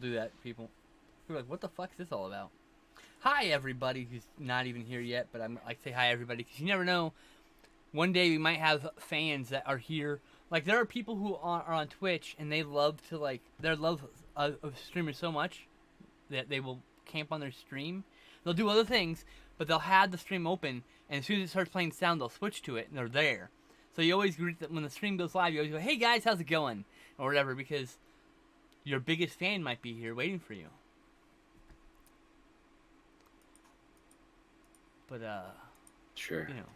Do that, people. People are like, what the fuck is this all about? Hi, everybody who's not even here yet, but I'm like say hi, everybody, because you never know. One day we might have fans that are here. Like there are people who are on Twitch and they love to they love of streamers so much that they will camp on their stream. They'll do other things, but they'll have the stream open, and as soon as it starts playing sound, they'll switch to it and they're there. So you always greet them when the stream goes live. You always go, "Hey guys, how's it going?" or whatever, because your biggest fan might be here waiting for you. But Sure. you know,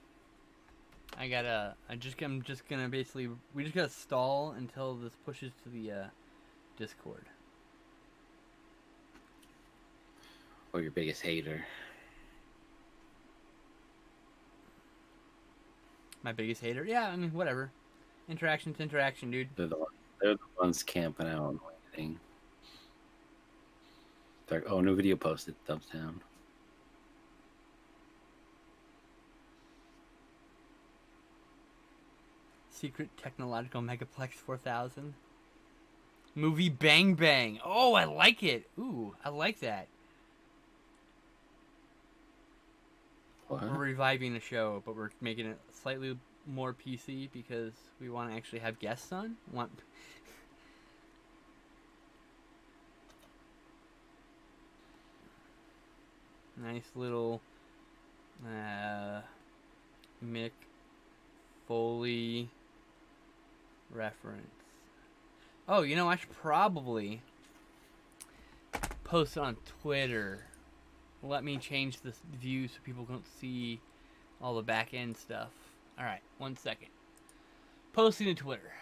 I'm just gonna basically, we just gotta stall until this pushes to the Discord. Or your biggest hater. My biggest hater? Yeah, I mean, whatever. Interaction's interaction, dude. They're the ones camping out and waiting. They're like, oh, new video posted. Thumbs down. Secret Technological Megaplex 4000. Movie Bang Bang. Oh, I like it. Ooh, I like that. What? We're reviving the show, but we're making it slightly more PC because we want to actually have guests on. Nice little Mick Foley reference. Oh, you know, I should probably post it on Twitter. Let me change the view so people don't see all the back end stuff. Alright, 1 second. Posting to Twitter.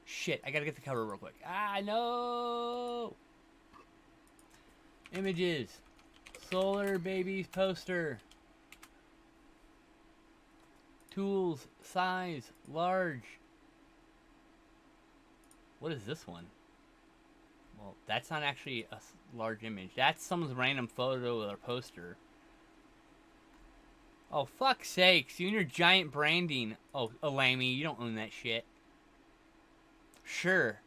Shit, I gotta get the cover real quick. Ah, no! Images. Solarbabies poster. Tools, size, large. What is this one? Well, that's not actually a large image. That's someone's random photo or poster. Oh, fuck's sakes. You and your giant branding. Oh, Alamy, you don't own that shit. Sure.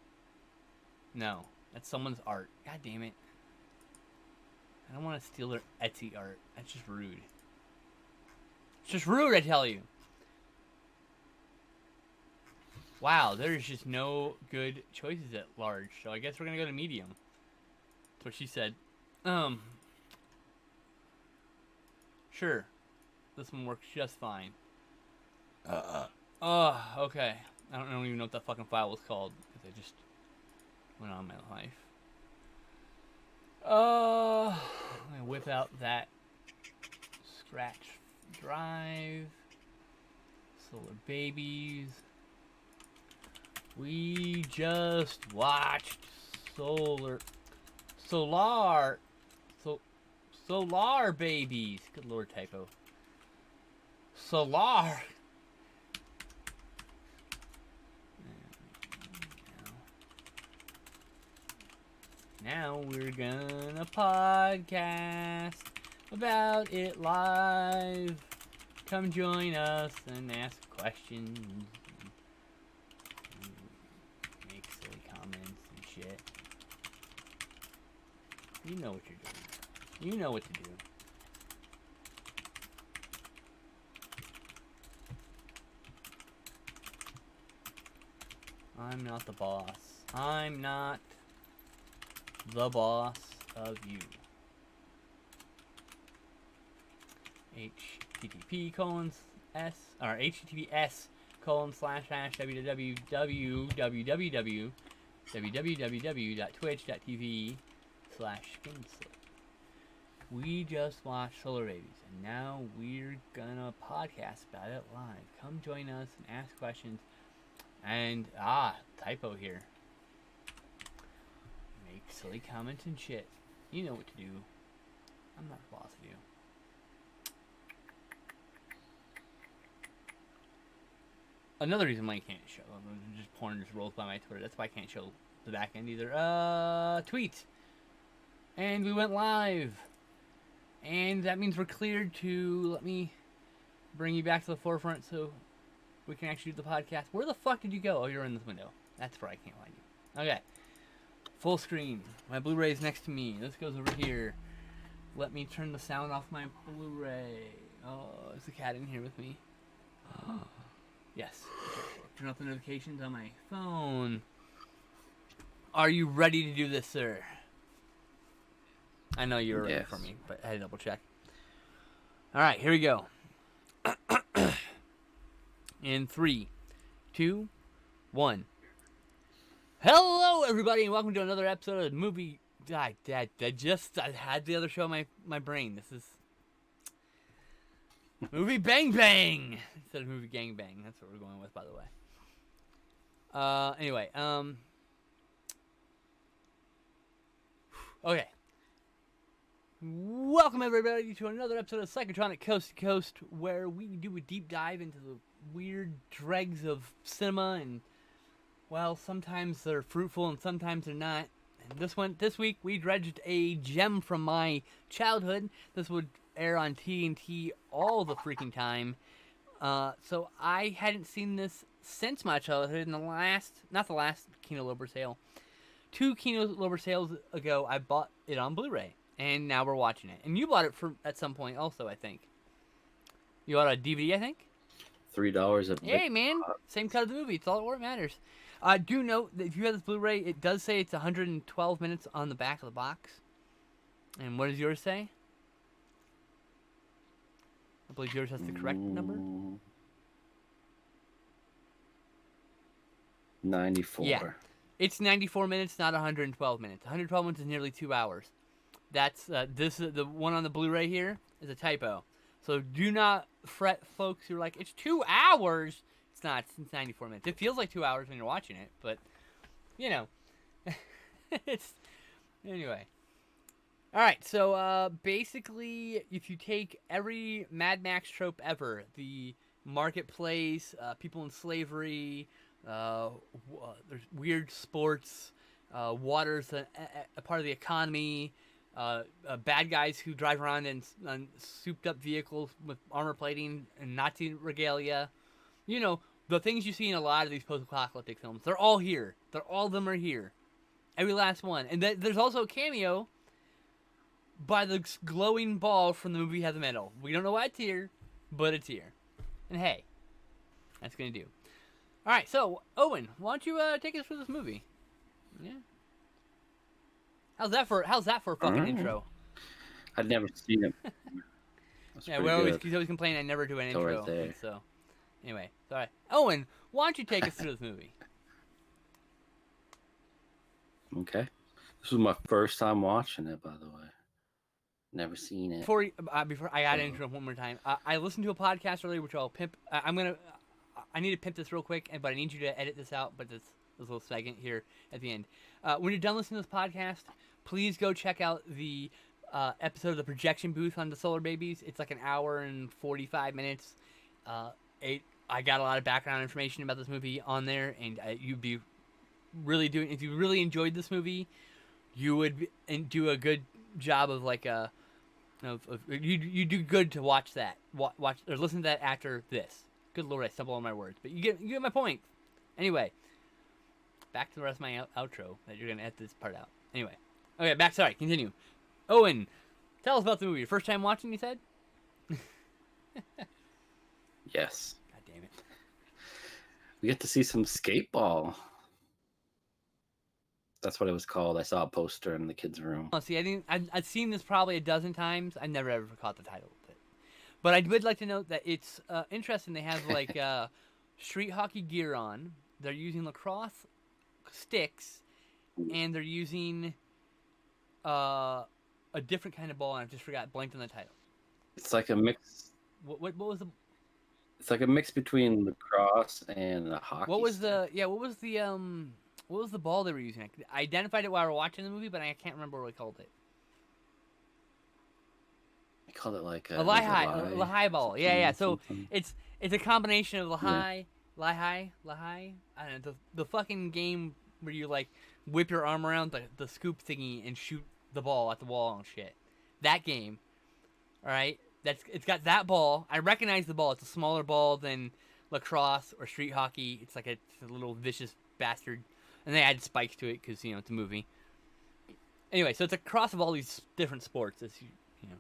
No, that's someone's art. God damn it. I don't want to steal their Etsy art. That's just rude. It's just rude, I tell you. Wow, there's just no good choices at large, so I guess we're gonna go to medium. That's what she said. Sure. This one works just fine. Okay. I don't even know what that fucking file was called, because I just went on my life. I'm gonna whip out that scratch drive. Solarbabies. We just watched Solarbabies. Good lord, typo. Solar. Now we're gonna podcast about it live. Come join us and ask questions. Make silly comments and shit. You know what you're doing. You know what to do. I'm not the boss. I'm not the boss of you. HTTP colon s or HTTPS colon slash hash www.twitch.tv slash skinslip. We just watched Solarbabies, and now we're gonna podcast about it live. Come join us and ask questions. And typo here. Make silly comments and shit. You know what to do. I'm not the boss of you. Another reason why I can't show, just porn just rolls by my Twitter. That's why I can't show the back end either. Tweet. And we went live. And that means we're cleared to, let me bring you back to the forefront so we can actually do the podcast. Where the fuck did you go? Oh, you're in this window. That's where I can't find you. Okay. Full screen. My Blu-ray's next to me. This goes over here. Let me turn the sound off my Blu-ray. Oh, is the cat in here with me? Yes. Turn off the notifications on my phone. Are you ready to do this, sir? I know you're ready for me, but I had to double check. All right, here we go. In 3, 2, 1. Hello, everybody, and welcome to another episode of the movie. I had the other show in my brain. This is Movie Bang Bang instead of Movie Gang Bang. That's what we're going with, by the way. Anyway, okay. Welcome, everybody, to another episode of Psychotronic Coast to Coast, where we do a deep dive into the weird dregs of cinema, and, well, sometimes they're fruitful and sometimes they're not. And this week, we dredged a gem from my childhood. This would air on TNT all the freaking time. So I hadn't seen this since my childhood. In not the last Kino Lorber sale. 2 Kino Lorber sales ago, I bought it on Blu-ray. And now we're watching it. And you bought it at some point also, I think. You bought a DVD, I think? $3 a Hey, man. Same cut of the movie. It's all that matters. Do note that if you have this Blu-ray, it does say it's 112 minutes on the back of the box. And what does yours say? I believe yours has the correct number. 94. Yeah. It's 94 minutes, not 112 minutes. 112 minutes is nearly 2 hours. That's the one on the Blu-ray here is a typo. So do not fret, folks. You're like, it's 2 hours. It's not. It's 94 minutes. It feels like 2 hours when you're watching it, but you know, it's anyway. All right. So basically, if you take every Mad Max trope ever, the marketplace, people in slavery, there's weird sports, water's a part of the economy. Bad guys who drive around in souped up vehicles with armor plating and Nazi regalia. You know, the things you see in a lot of these post-apocalyptic films. They're all here. All of them are here. Every last one. And there's also a cameo by the glowing ball from the movie Heavy Metal. We don't know why it's here, but it's here. And hey, that's going to do. All right, so, Owen, why don't you take us through this movie? Yeah. How's that for a fucking intro? I'd never seen it. Yeah, he's always complaining I never do an intro. Right there. So, anyway, sorry. Owen, why don't you take us through this movie? Okay. This was my first time watching it, by the way. Never seen it. Before I got into it one more time, I listened to a podcast earlier, which I'll pimp. I need to pimp this real quick, but I need you to edit this out. But this little segment here at the end. When you're done listening to this podcast, please go check out the episode of the projection booth on the Solarbabies. It's like an hour and 45 minutes. I got a lot of background information about this movie on there, and you'd be really doing. If you really enjoyed this movie, you would do a good job of like you do good to watch that. Watch or listen to that after this. Good Lord, I stumble on my words, but you get my point. Anyway, back to the rest of my outro that you're gonna edit this part out. Anyway, okay, sorry, continue. Owen, tell us about the movie. Your first time watching, you said? Yes. God damn it. We get to see some skateball. That's what it was called. I saw a poster in the kids' room. Oh, see, I've seen this probably a dozen times. I never ever caught the title of it. But I would like to note that it's interesting. They have like street hockey gear on. They're using lacrosse sticks, and they're using a different kind of ball. And I just blanked on the title. It's like a mix. What was the? It's like a mix between lacrosse and a hockey. What was the ball they were using? I identified it while we were watching the movie, but I can't remember what we called it. I called it like a Lehigh ball. Yeah. So it's a combination of Lehigh. I don't know, the fucking game where you like whip your arm around the scoop thingy and shoot the ball at the wall and shit. That game, all right. It's got that ball. I recognize the ball. It's a smaller ball than lacrosse or street hockey. It's like it's a little vicious bastard, and they add spikes to it because it's a movie. Anyway, so it's a cross of all these different sports. As you know.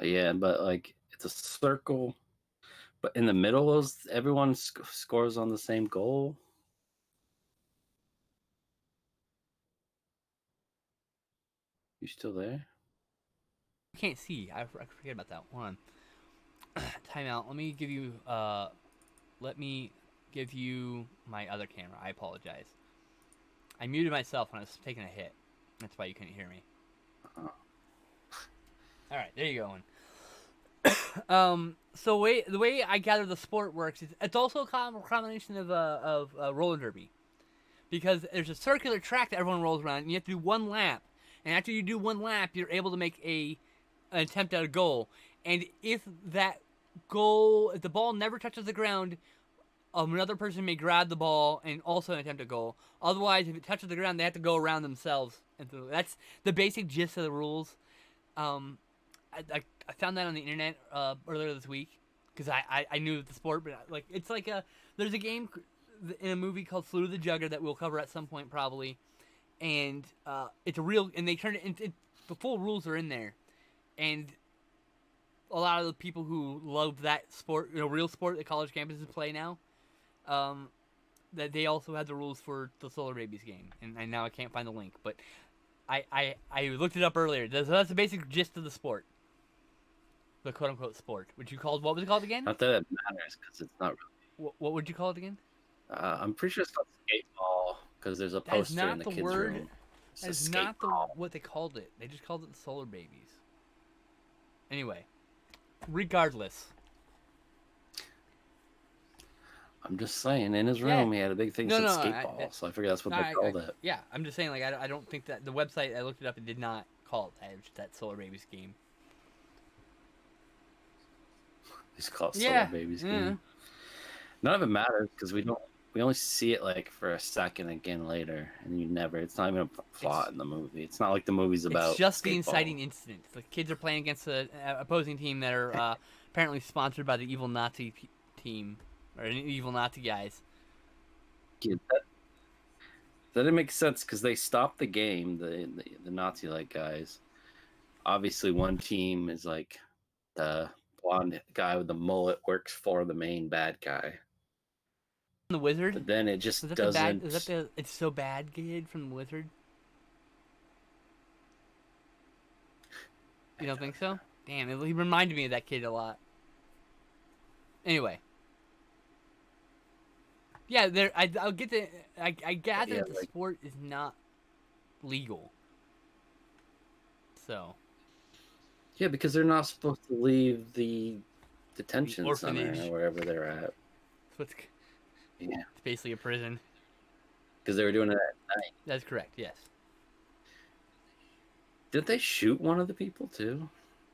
Yeah, but like it's a circle, but in the middle is everyone scores on the same goal. You still there? I can't see. I forget about that. Hold on. Time out. Let me give you. Let me give you my other camera. I apologize. I muted myself when I was taking a hit. That's why you couldn't hear me. Uh, All right, there you go. So the way I gather the sport works is it's also a combination of roller derby, because there's a circular track that everyone rolls around, and you have to do one lap. And after you do one lap, you're able to make an attempt at a goal. And if the ball never touches the ground, another person may grab the ball and also attempt a goal. Otherwise, if it touches the ground, they have to go around themselves. And so that's the basic gist of the rules. I found that on the internet earlier this week because I knew the sport, but it's like there's a game in a movie called Flew the Jugger that we'll cover at some point probably, and it's a real, and they turned it into the full rules are in there, and a lot of the people who love that sport, real sport that college campuses play now, that they also had the rules for the Solarbabies game, and now I can't find the link, but I looked it up earlier. That's the basic gist of the sport. The quote unquote sport. What was it called again? Not that it matters because it's not really. What would you call it again? I'm pretty sure it's called skateball because there's a That is poster in not the the kids' word. room. That is not what they called it. They just called it the Solarbabies. Anyway, regardless. I'm just saying, in his room, he had a big thing that said skateball, so I figured that's what they called it. Yeah, I'm just saying, like, I don't think that the website I looked it up, it did not call it that Solarbabies game. It's called Solarbabies game. None of it matters because we only see it like for a second again later, and it's not even a plot in the movie. It's not like the movie's about. It's just skateball. the inciting incident. The kids are playing against an opposing team that are apparently sponsored by the evil Nazi team or evil Nazi guys. Yeah, that didn't make sense because they stopped the game. The Nazi like guys. Obviously, one team is like the blonde guy with the mullet works for the main bad guy. The Wizard. But then it just doesn't. Is that the It's So Bad kid from the Wizard? You don't think so? Damn, he reminded me of that kid a lot. Anyway. Yeah, I'll get the. I gather the sport is not legal. So. Yeah, because they're not supposed to leave the detention center or wherever they're at. Yeah. It's basically a prison. Because they were doing it at night. That's correct, yes. Did they shoot one of the people too?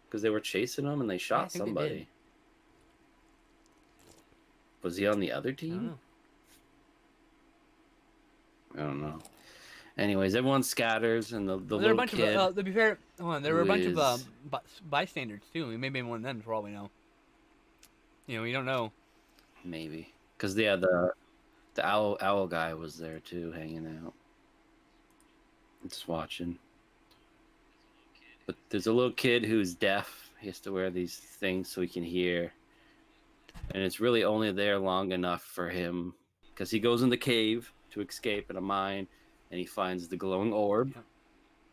Because they were chasing them and they shot somebody. Was he on the other team? I don't know. Anyways, everyone scatters and the little kid. To be fair, there were a bunch of bystanders too. Maybe maybe one of them for all we know. We don't know. Maybe because the owl guy was there too, hanging out, just watching. But there's a little kid who's deaf. He has to wear these things so he can hear, and it's really only there long enough for him because he goes in the cave to escape in a mine, and he finds the glowing orb,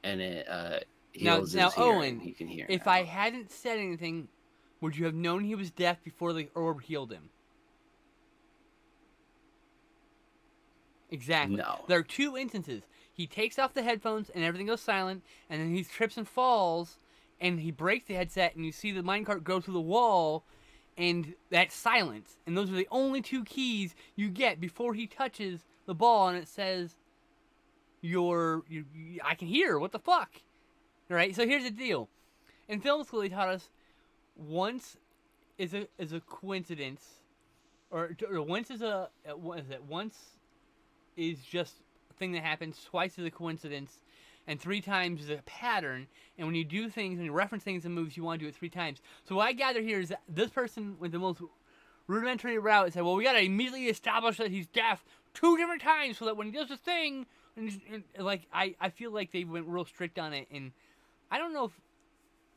and it heals his hearing. Owen, he can hear. If I hadn't said anything, would you have known he was deaf before the orb healed him? Exactly. No. There are two instances. He takes off the headphones and everything goes silent, and then he trips and falls, and he breaks the headset, and you see the minecart go through the wall, and that's silence. And those are the only two keys you get before he touches the ball, and it says, I can hear. What the fuck? All right. So here's the deal. In film school, they taught us once is a coincidence, or once is a what is it? Once is just a thing that happens. Twice is a coincidence, and 3 times is a pattern. And when you do things, when you reference things in movies, you want to do it 3 times. So what I gather here is that this person went the most rudimentary route and said, well, we got to immediately establish that he's deaf 2 different times so that when he does the thing, and like I feel like they went real strict on it, and I don't know if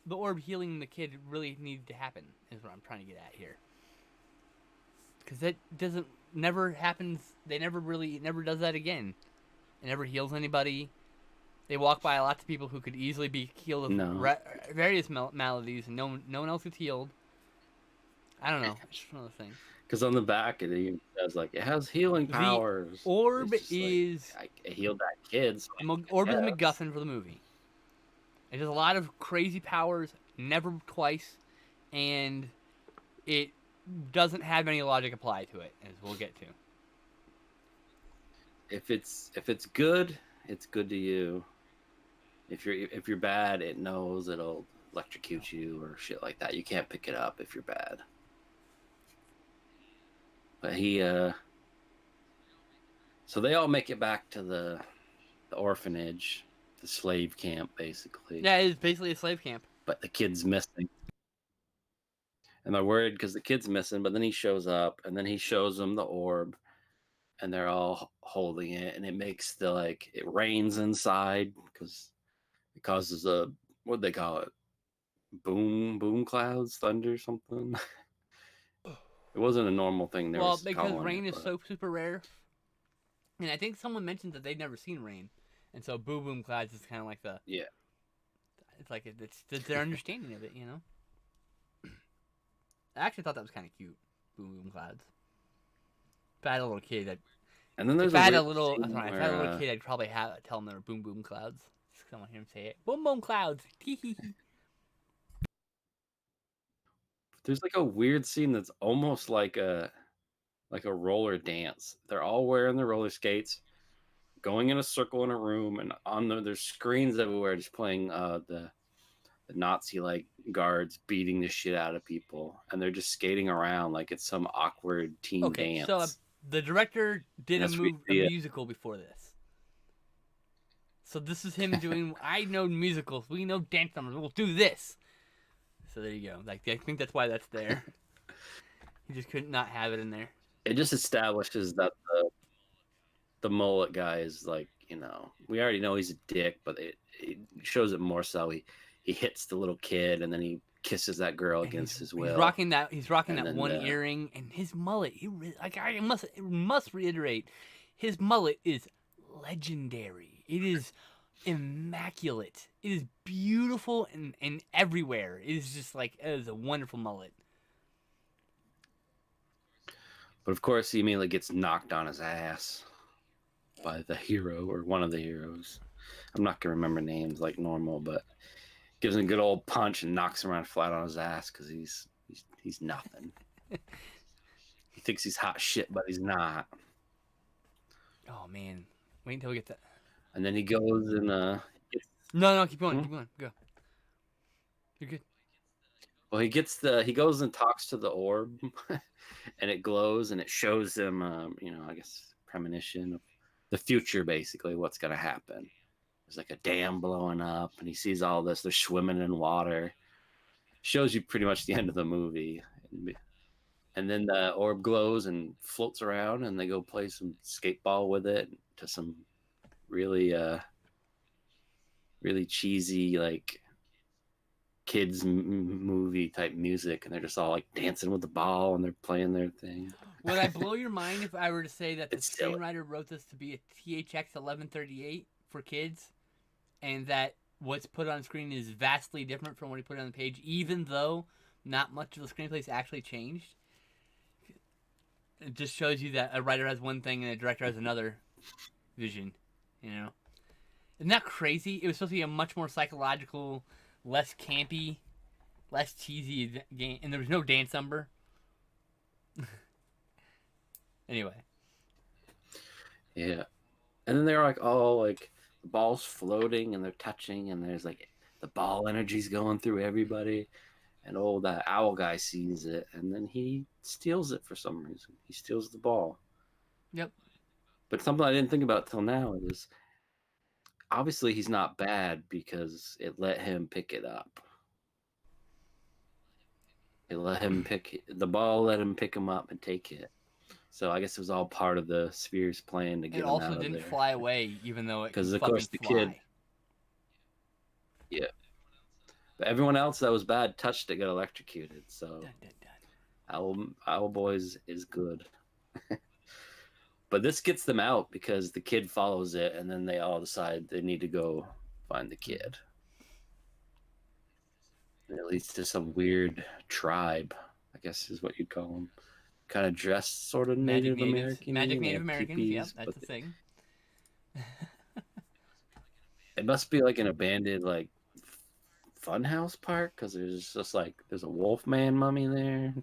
the orb healing the kid really needed to happen. Is what I'm trying to get at here, because that doesn't never happens. They never really never does that again. It never heals anybody. They walk by lots of people who could easily be healed of No, various maladies, and no one else gets healed. I don't know. It's just one of those things. because on the back it even says like it has healing The powers. orb It's just like is I healed that kid. So orb is a yes. MacGuffin for the movie. It has a lot of crazy powers, never twice, and it doesn't have any logic applied to it, as we'll get to. If it's good, it's good to you. If you're bad, it knows it'll electrocute you or shit like that. You can't pick it up if you're bad. But so they all make it back to the orphanage, the slave camp, basically. Yeah, it's basically a slave camp. But the kid's missing, and they're worried because the kid's missing. But then he shows up, and then he shows them the orb, and they're all holding it, and it makes it rains inside because it causes a what do they call it? Boom clouds, thunder, something. It wasn't a normal thing. They Well, was because calling rain it, is so super rare, and I think someone mentioned that they'd never seen rain, and so boom clouds is kind of like the yeah. it's like it's their understanding of it, you know. I actually thought that was kind of cute, boom clouds. If I had a little kid, And then there's if I had a weird little, scene sorry, if I had a little kid, I'd probably tell them they were boom clouds. Someone hear him say it, boom clouds. there's like a weird scene that's almost like a roller dance. They're all wearing their roller skates, going in a circle in a room, and there's screens everywhere, just playing the Nazi like guards beating the shit out of people, and they're just skating around like it's some awkward teen Okay, so dance. the director did And a musical before this. So this is him doing. I know musicals. We know dance numbers. We'll do this. So there you go. Like I think that's why that's there. He just couldn't not have it in there. It just establishes that the mullet guy is like, we already know he's a dick, but it shows it more so. He hits the little kid, and then he kisses that girl against his will. He's rocking that. He's rocking And that then one earring, and his mullet. I must reiterate, his mullet is legendary. It is immaculate. It is beautiful and everywhere. It is just like it is a wonderful mullet. But of course, he immediately gets knocked on his ass by the hero or one of the heroes. I'm not gonna remember names like normal, but gives him a good old punch and knocks him around flat on his ass because he's nothing. He thinks he's hot shit, but he's not. Oh man, wait until we get that. And then he goes and No, keep going, keep going, go. You're good. well, he goes and talks to the orb, and it glows and it shows him, I guess premonition of the future, basically what's gonna happen. There's like a dam blowing up, and he sees all this. They're swimming in water. Shows you pretty much the end of the movie, and then the orb glows and floats around, and they go play some skateball with it to some really, really cheesy like kids movie type music, and they're just all like dancing with the ball and they're playing their thing. Would I blow your mind if I were to say that the It's silly. screenwriter wrote this to be a THX 1138 for kids, and that what's put on screen is vastly different from what he put on the page, even though not much of the screenplay is actually changed? It just shows you that a writer has one thing and a director has another vision, you know? Isn't that crazy? It was supposed to be a much more psychological, less campy, less cheesy game, and there was no dance number. Anyway. Yeah. And then they're like all like the ball's floating and they're touching, and there's like the ball energy's going through everybody. And that owl guy sees it, and then he steals it for some reason. He steals the ball. Yep. But something I didn't think about till now is obviously he's not bad because it let him pick it up. It let him pick the ball, let him pick him up and take it. So I guess it was all part of the Spears plan to It get him also out of didn't there. fly away, even though it can Because of fucking course the kid, fly. yeah, but everyone else that was bad touched it got electrocuted. So Dun, dun, dun. Owl Boys is good. But this gets them out because the kid follows it, and then they all decide they need to go find the kid. And it leads to some weird tribe, I guess is what you'd call them. Kind of dressed sort of Magic Native natives. American. Magic They Native have Americans. Yep, teepees, that's but a thing. it must be like an abandoned like funhouse park because there's just like there's a wolf man mummy there.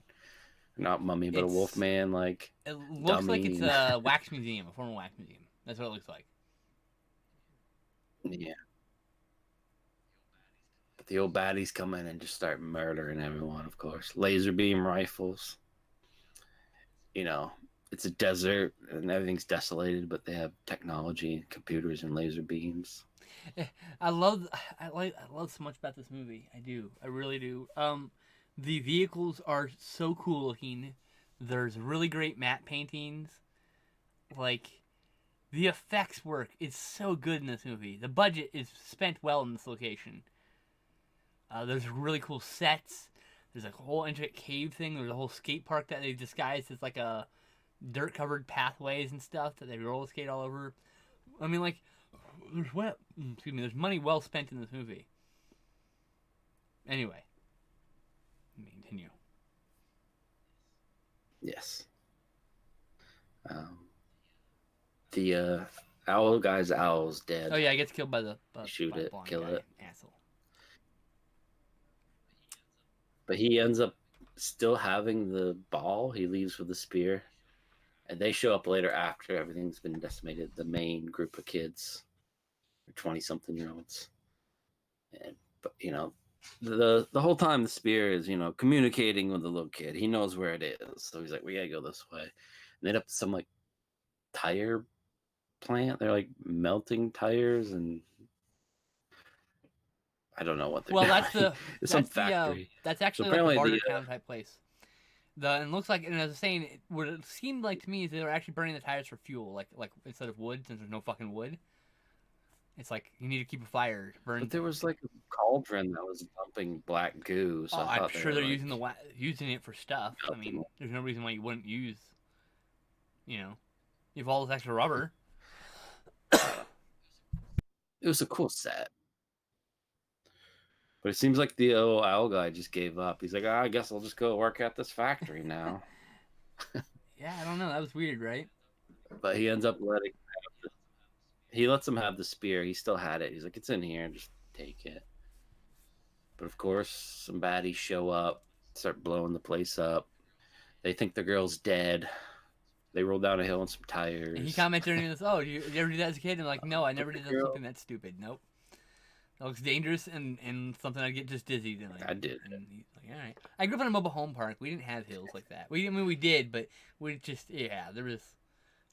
Not mummy, but a wolf It's. man like It looks like dummy. it's a wax museum, a former wax museum. That's what it looks like. Yeah. But the old baddies come in and just start murdering everyone, of course. Laser beam rifles. You know, it's a desert and everything's desolated, but they have technology, computers, and laser beams. I love. I love so much about this movie. I do. I really do. The vehicles are so cool looking. There's really great matte paintings. Like the effects work is so good in this movie. The budget is spent well in this location. There's really cool sets. There's a whole intricate cave thing. There's a whole skate park that they've disguised as like a dirt covered pathways and stuff that they roller skate all over. I mean, like, there's money well spent in this movie. Anyway, let me continue. Yes. Um, the owl guy's owl's dead. Oh yeah, I gets killed by Shoot by the it, blonde kill guy. it. Asshole. But he ends up still having the ball. He leaves with the spear. And they show up later after everything's been decimated. The main group of kids, 20-something-year-olds. And but the whole time the spear is communicating with the little kid. He knows where it is, so he's like, "We gotta go this way." And they end up some like tire plant. They're like melting tires, and I don't know what they're Well, doing. It's some factory. that's So actually like a apparently barter town type place. And it looks like, and as I was saying, what it seemed like to me is they were actually burning the tires for fuel, like instead of wood, since there's no fucking wood. It's like you need to keep a fire burn. but there was like a cauldron that was dumping black goo, so Oh, I I'm thought they sure were they're like using it for stuff. I melting mean, it. there's no reason why you wouldn't use, you know, you have all this extra rubber. It was a cool set. But it seems like the old owl guy just gave up. He's like, I guess I'll just go work at this factory now. Yeah, I don't know. That was weird, right? But he ends up he lets him have the spear. He still had it. He's like, it's in here, just take it. But of course, some baddies show up, start blowing the place up. They think the girl's dead. They roll down a hill on some And he tires. commented during this, "Oh, you ever do that as a kid?" And I'm like, "No, I never The did girl, something that stupid. Nope. That looks dangerous and something I'd get just dizzy doing." I did. And he's like, "All right." I grew up in a mobile home park. We didn't have hills like that. We did, but we just there was.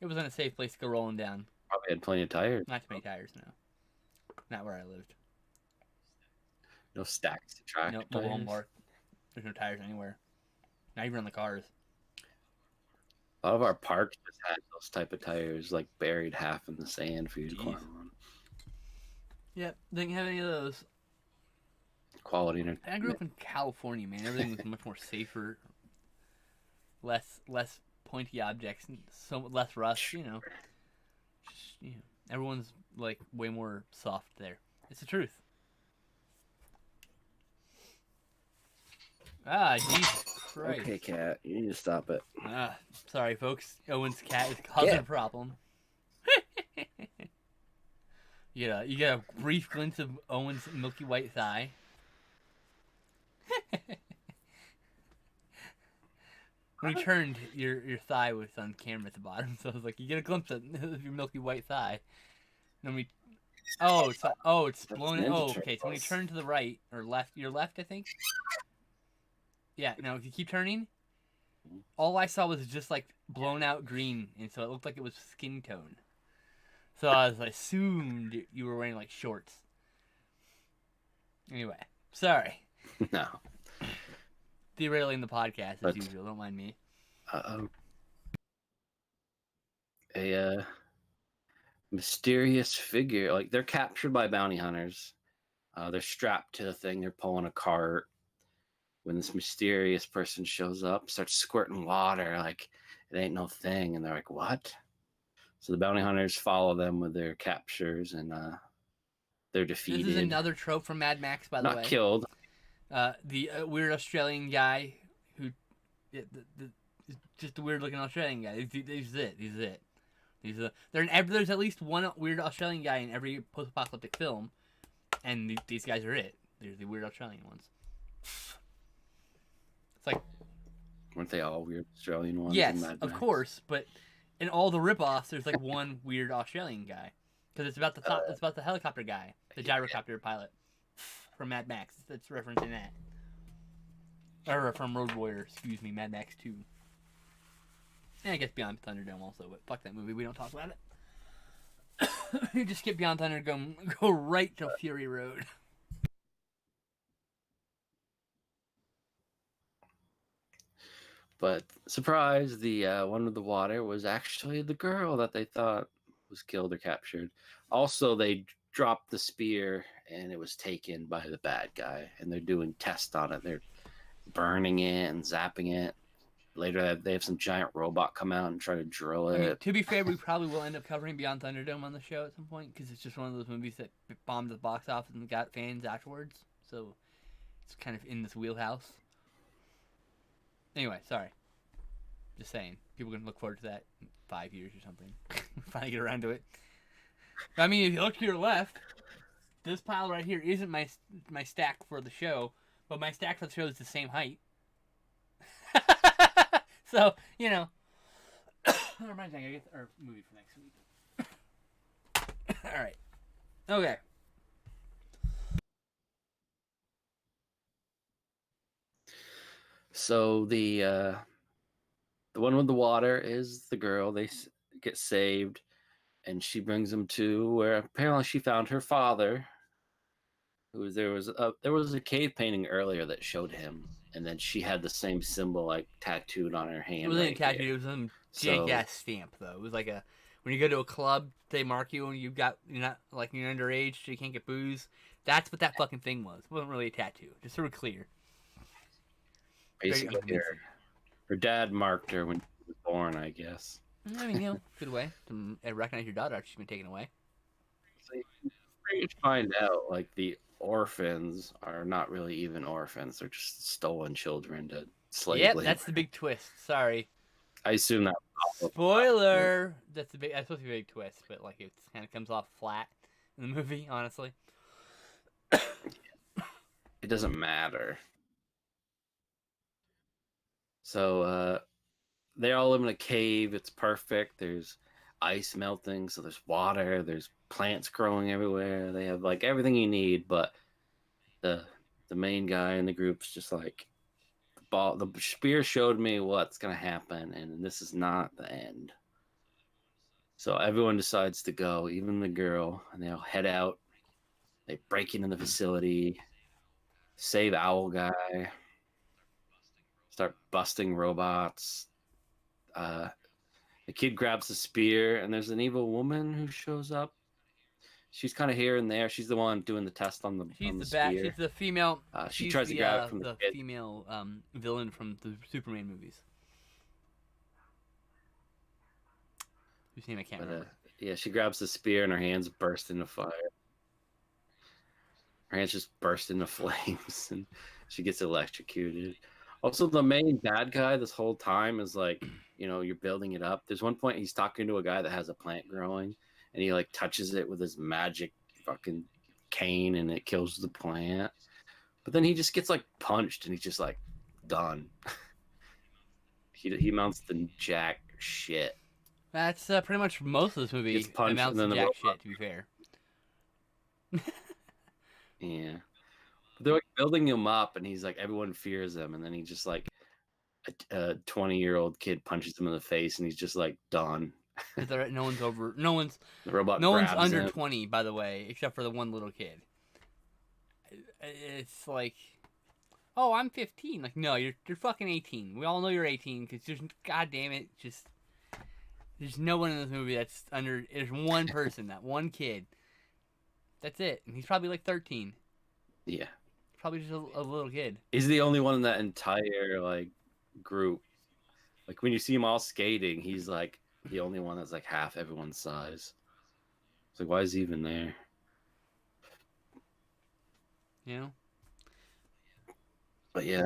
It wasn't a safe place to go rolling down. Probably had plenty of tires. Not too many tires, no. Not where I lived. No stacks of track Nope, mobile home tires. park. There's no tires anywhere. Not even on the cars. A lot of our parks just had those type of tires, like buried half in the sand for you to Jeez. climb on. Yep, didn't have any of those. Quality I grew entertainment. up in California, man. Everything was much more safer, less pointy objects, and so less rust. Just, everyone's like way more soft there. It's the truth. Ah, Jesus Christ. Okay, cat, you need to stop it. Ah, sorry, folks. Owen's cat is causing Yeah. a problem. You get a brief glimpse of Owen's milky white thigh. When he turned, your thigh was on camera at the bottom, so I was like, you get a glimpse of your milky white thigh. And then it's blown. Ninja Oh, okay. So when you Turtles. turn to the right or left, your left, I think. Yeah. Now if you keep turning, all I saw was just like blown out green, and so it looked like it was skin tone. So I assumed you were wearing like shorts. Anyway, sorry. No. Derailing the podcast as But- usual. Don't mind me. Uh-oh. a mysterious figure. Like they're captured by bounty hunters. They're strapped to the thing. They're pulling a cart. When this mysterious person shows up, starts squirting water like it ain't no thing, and they're like, "What?" So the bounty hunters follow them with their captures, and they're This is defeated. another trope from Mad Max, by the Not way. killed. The weird Australian guy who, just a weird looking Australian guy. He's it. He's it. There's at least one weird Australian guy in every post-apocalyptic film, and these guys are it. They're the weird Australian ones. It's like, Weren't they all weird Australian ones? yes, in Mad of Max? course, but in all the ripoffs, there's like one weird Australian guy, because it's about the helicopter guy, the gyrocopter pilot from Mad Max. That's referencing that, or from Road Warrior. Excuse me, Mad Max 2. And I guess Beyond Thunderdome also, but fuck that movie. We don't talk about it. You just skip Beyond Thunderdome, go right to Fury Road. But surprise, the one with the water was actually the girl that they thought was killed or captured. Also, they dropped the spear and it was taken by the bad guy, and they're doing tests on it. They're burning it and zapping it. Later, they have some giant robot come out and try to drill it. I mean, to be fair, we probably will end up covering Beyond Thunderdome on the show at some point, because it's just one of those movies that bombed the box office and got fans afterwards. So it's kind of in this wheelhouse. Anyway, sorry. Just saying. People can look forward to that in 5 years or something. Finally get around to it. I mean, if you look to your left, this pile right here isn't my stack for the show, but my stack for the show is the same height. So, you know. That reminds me, I gotta get our movie for next week. Alright. Okay. So the one with the water is the girl. They get saved, and she brings them to where apparently she found her father. There was a cave painting earlier that showed him, and then she had the same symbol like tattooed on her hand. It wasn't right a tattoo, here. it was some So jank ass stamp though. It was like when you go to a club, they mark you and you're not like you're underage, so you can't get booze. That's what that fucking thing was. It wasn't really a tattoo. Just sort of clear. basically, her dad marked her when she was born, I guess. I mean, good way to recognize your daughter after she's been taken away. So you find out like the orphans are not really even orphans; they're just stolen children to slave Yep, labor. that's the big twist. Sorry. I assume that. Spoiler. That's the big. That's supposed to be a big twist, but like it kind of comes off flat in the movie. Honestly. It doesn't matter. So they all live in a cave. It's perfect. There's ice melting, so there's water. There's plants growing everywhere. They have like everything you need, but the main guy in the group's just like the spear showed me what's gonna happen, and this is not the end. So everyone decides to go, even the girl, and they all head out. They break into the facility, save Owl Guy, start busting robots. The kid grabs the spear, and there's an evil woman who shows up. She's kind of here and there. She's the one doing the test on the spear. She's the female. She tries to grab it from the kid. female villain from the Superman movies. Whose name I can't remember. Yeah, she grabs the spear, and her hands burst into fire. Her hands just burst into flames, and she gets electrocuted. Also, the main bad guy this whole time is like, you're building it up. There's one point he's talking to a guy that has a plant growing, and he like touches it with his magic fucking cane, and it kills the plant. But then he just gets like punched, and he's just like done. he mounts the jack shit. That's pretty much most of this movie. Gets punched, amounts and then to jack shit. To be fair. Yeah. They're like building him up, and he's like, everyone fears him, and then he just like a 20-year-old kid punches him in the face, and he's just like done. No one's over. No one's. The robot. No one's grabs under him. 20, by the way, except for the one little kid. It's like, oh, I'm 15. Like, no, you're fucking 18. We all know you're 18 because just, god damn it, just There's no one in this movie that's under. There's one person, that one kid. That's it, and he's probably like 13. Yeah. Probably just a little kid. He's the only one in that entire like group. Like when you see him all skating, he's like the only one that's like half everyone's size. It's like, why is he even there? You know. But yeah,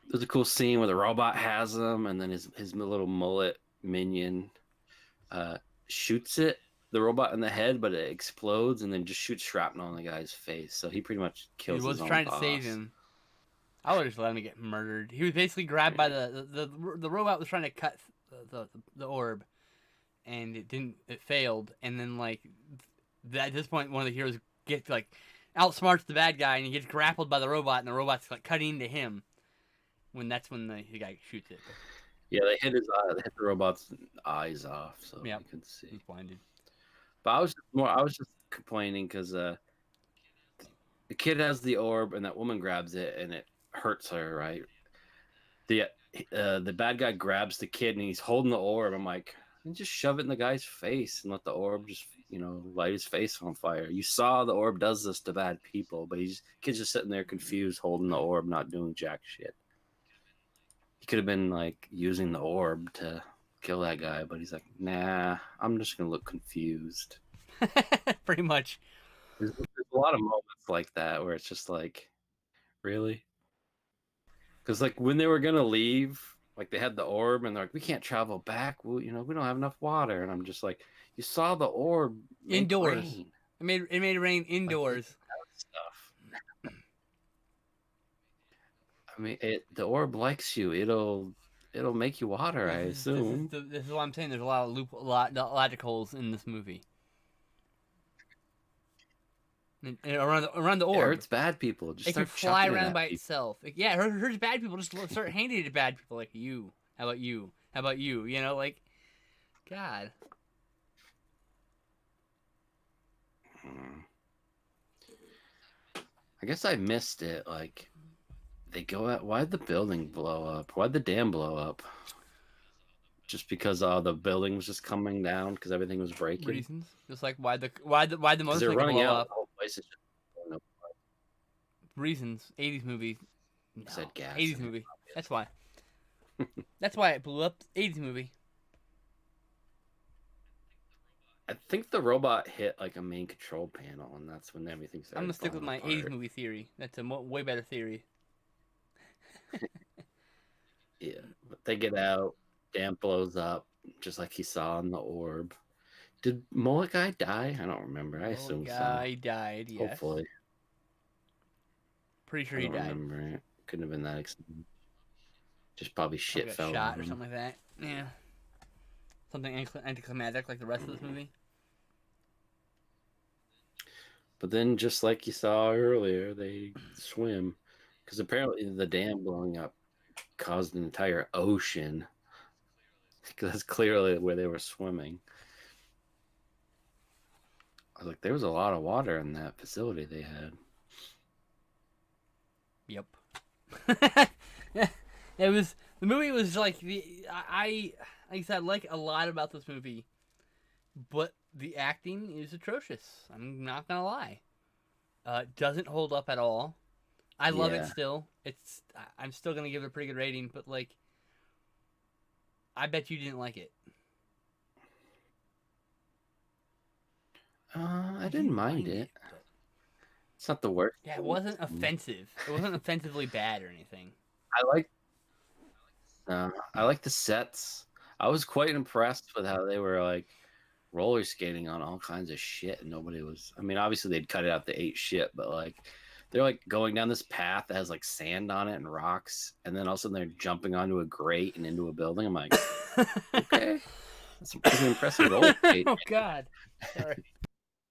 there's a cool scene where the robot has him, and then his little mullet minion shoots the robot in the head, but it explodes and then just shoots shrapnel on the guy's face. So he pretty much He kills was his own trying to boss. save him. I would just let him get murdered. He was basically grabbed by the robot was trying to cut the orb, and it didn't. It failed, and then like at this point, one of the heroes gets like outsmarts the bad guy, and he gets grappled by the robot, and the robot's like cutting into him. That's when the guy shoots it. Yeah, they hit the robot's eyes off, so Yep. you could see. He's blinded. But I was just complaining because the kid has the orb, and that woman grabs it, and it hurts her. Right. The bad guy grabs the kid, and he's holding the orb. I'm like, just shove it in the guy's face and let the orb just light his face on fire. You saw the orb does this to bad people, but kid's just sitting there confused, holding the orb, not doing jack shit. He could have been like using the orb to kill that guy, but he's like, nah, I'm just gonna look confused. Pretty much. There's a lot of moments like that where it's just like, really? Because like when they were gonna leave, like they had the orb and they're like, we can't travel back. Well, we don't have enough water. And I'm just like, you saw the orb Indoors. Rain. It made it rain indoors. Like, stuff. I mean, the orb likes you. It'll make you water, I assume. This is what I'm saying. There's a lot of logic holes in this movie. And around the orb. It hurts bad people. Just it can start fly around by people. itself. Yeah, it hurts bad people. Just start handing it to bad people like you. How about you? How about you? Like, God. I guess I missed it. Like, they go out. Why'd the building blow up? Why'd the dam blow up? Just because the building was just coming down because everything was breaking. Reasons, just like why the motorcycle they're running blow out. up. The whole place is just blowing up. Reasons, 80s movie. No, said gas. 80s movie. That's why. That's why it blew up. 80s movie. I think the robot hit like a main control panel, and that's when everything started. I'm gonna stick with my apart. 80s movie theory. That's a way better theory. Yeah, but they get out. Dam blows up, just like he saw in the orb. Did Mullet Guy die? I don't remember. I assume so. Guy died. Yes. Hopefully. Pretty sure he died. I don't remember it. Couldn't have been that extreme. Just probably shit fell shot on or him. something like that. Yeah. Something anticlimactic like the rest of this movie. But then, just like you saw earlier, they swim. Because apparently the dam blowing up caused an entire ocean. Because that's clearly where they were swimming. I was like, there was a lot of water in that facility they had. Yep. The movie was like I said, like a lot about this movie, but the acting is atrocious. I'm not gonna lie. Doesn't hold up at all. I love it still. I'm still gonna give it a pretty good rating, but like, I bet you didn't like it. I didn't mind it. It's not the worst. Yeah, it wasn't offensive. It wasn't offensively bad or anything. I like the sets. I was quite impressed with how they were like roller skating on all kinds of shit, and nobody was. I mean, obviously they'd cut it out to ate shit, but like they're like going down this path that has like sand on it and rocks, and then all of a sudden they're jumping onto a grate and into a building. I'm like, okay, that's a pretty impressive roller skate. Oh God, sorry.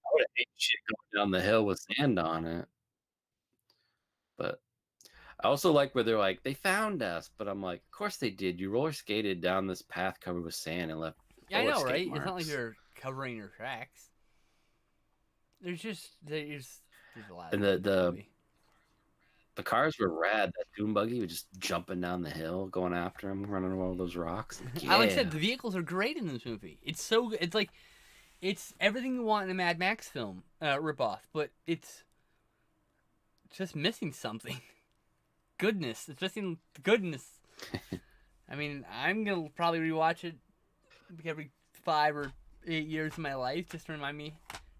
I would have ate shit going down the hill with sand on it, but. I also like where they're like, they found us, but I'm like, of course they did. You roller skated down this path covered with sand and left. Yeah, I know, right? Marks. It's not like you're covering your tracks. There's a lot. And The cars were rad. That dune buggy was just jumping down the hill, going after him, running over all those rocks. Like, I like I yeah. said, the vehicles are great in this movie. It's so good. It's like it's everything you want in a Mad Max film ripoff, but it's just missing something. Goodness, it's missing goodness. I mean, I'm gonna probably rewatch it every 5 or 8 years of my life just to remind me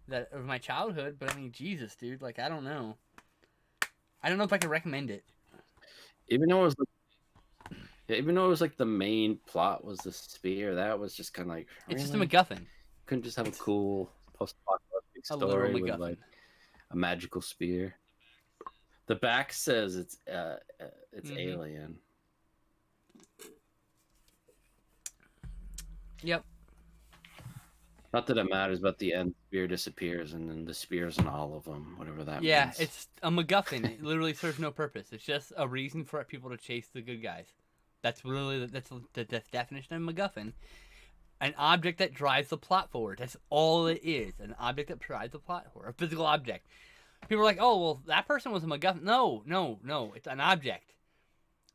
that of my childhood. But I mean, Jesus, dude, like I don't know. I don't know if I can recommend it. Even though it was, even though it was like the main plot was the spear, that was just kind of like, It's just a really? MacGuffin. Couldn't just have a cool post-apocalyptic A literal story with MacGuffin. like a magical spear? The back says it's alien. Yep. Not that it matters, but the end spear disappears, and then the spear's in all of them, whatever that Yeah, means. it's a MacGuffin. It literally serves no purpose. It's just a reason for people to chase the good guys. That's really that's the definition of MacGuffin. An object that drives the plot forward. That's all it is. An object that drives the plot forward. A physical object. People are like, oh, well, that person was a MacGuffin. No. It's an object.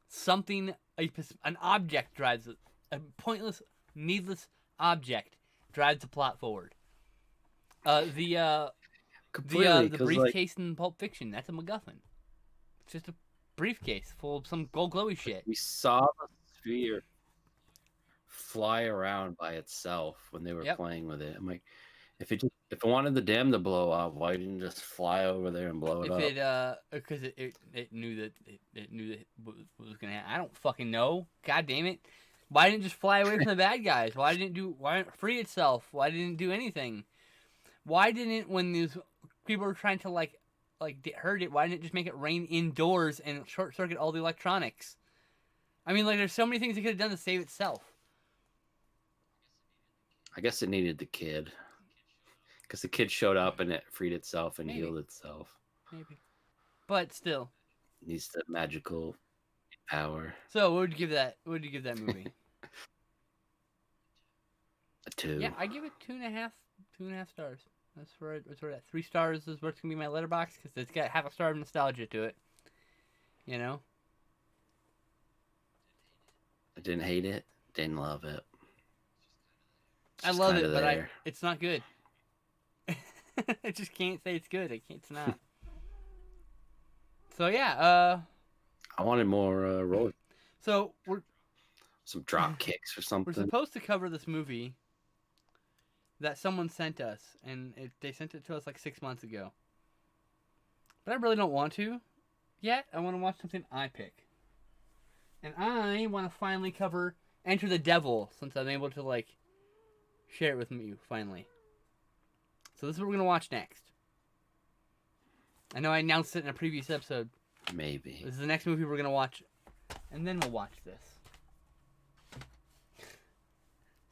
Something, an object drives it. A pointless, needless object drives the plot forward. The briefcase in Pulp Fiction, that's a MacGuffin. It's just a briefcase full of some gold glowy shit. We saw the sphere fly around by itself when they were playing with it. I'm like, if it wanted the dam to blow up, why didn't it just fly over there and blow it up? Because it knew that it knew that what was gonna happen. I don't fucking know. God damn it! Why didn't it just fly away from the bad guys? Why didn't it free itself? Why didn't it do anything? Why didn't, when these people were trying to like hurt it, why didn't it just make it rain indoors and short circuit all the electronics? I mean, like, there's so many things it could have done to save itself. I guess it needed the kid. Because the kid showed up and it freed itself and healed itself. Maybe. But still. It needs the magical power. So, what would you give that? What would you give that movie? A 2. Yeah, I give it 2.5. 2.5 stars. That's where that 3 stars is what's gonna be my letterbox, because it's got half a star of nostalgia to it. You know. I didn't hate it. Didn't love it. I love it, but it's not good. I just can't say it's good. It's not. So yeah. I wanted more roller. So we're some drop kicks or something. We're supposed to cover this movie that someone sent us, and they sent it to us like 6 months ago. But I really don't want to yet. I want to watch something I pick, and I want to finally cover Enter the Devil, since I'm able to like share it with you finally. So this is what we're gonna watch next. I know I announced it in a previous episode. Maybe. This is the next movie we're gonna watch, and then we'll watch this.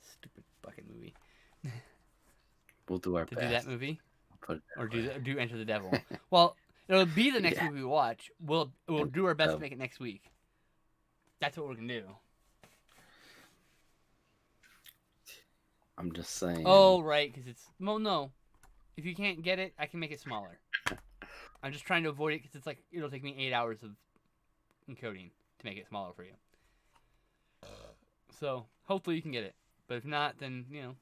Stupid fucking movie. We'll do our best. To do that movie, or do Enter the Devil. Well, Well, it'll be the next movie we watch. We'll do our best to make it next week. That's what we're gonna do. I'm just saying. Oh, right, because it's... Well, no. If you can't get it, I can make it smaller. I'm just trying to avoid it, because it's like, it'll take me 8 hours of encoding to make it smaller for you. So, hopefully you can get it. But if not, then, you know,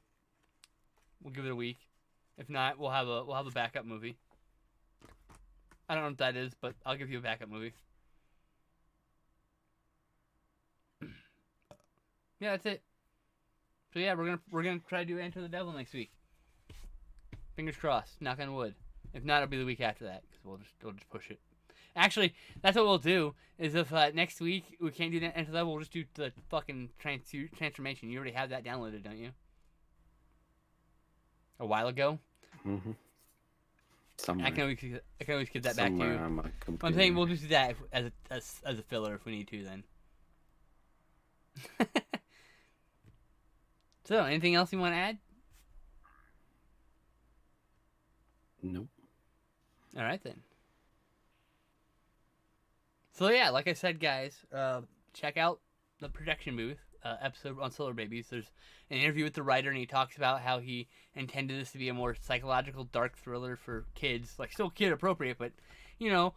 we'll give it a week. If not, we'll have a backup movie. I don't know what that is, but I'll give you a backup movie. Yeah, that's it. So yeah, we're gonna try to do Enter the Devil next week. Fingers crossed. Knock on wood. If not, it'll be the week after that, because we'll just push it. Actually, that's what we'll do. Is if next week we can't do that Enter the Devil, we'll just do the fucking transformation. You already have that downloaded, don't you? A while ago. Mm-hmm. Somewhere. I can always give that back to you. I'm saying we'll just do that as a filler if we need to then. So, anything else you want to add? Nope. All right, then. So, yeah, like I said, guys, check out the production booth episode on Solarbabies. There's an interview with the writer, and he talks about how he intended this to be a more psychological, dark thriller for kids. Like, still kid-appropriate, but, you know,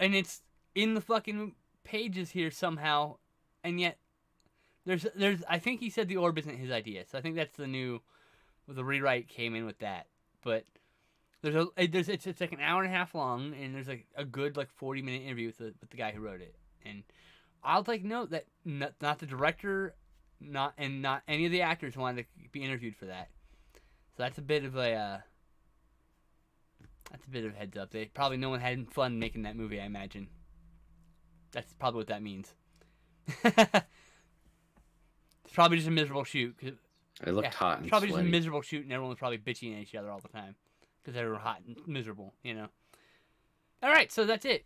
and it's in the fucking pages here somehow, and yet there's I think he said the orb isn't his idea, so I think that's the rewrite came in with that. But it's like an hour and a half long, and there's like a good like 40-minute interview with the guy who wrote it. And I'll like note that not the director, not any of the actors wanted to be interviewed for that. So that's a bit of a heads up. They probably no one had fun making that movie, I imagine. That's probably what that means. It's probably just a miserable shoot. It looked hot and probably sweaty. just a miserable shoot, and everyone was probably bitching at each other all the time because they were hot and miserable, you know. All right, so that's it.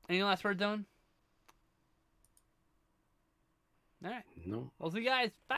Any last words, Owen? All right. No. We'll see you guys. Bye.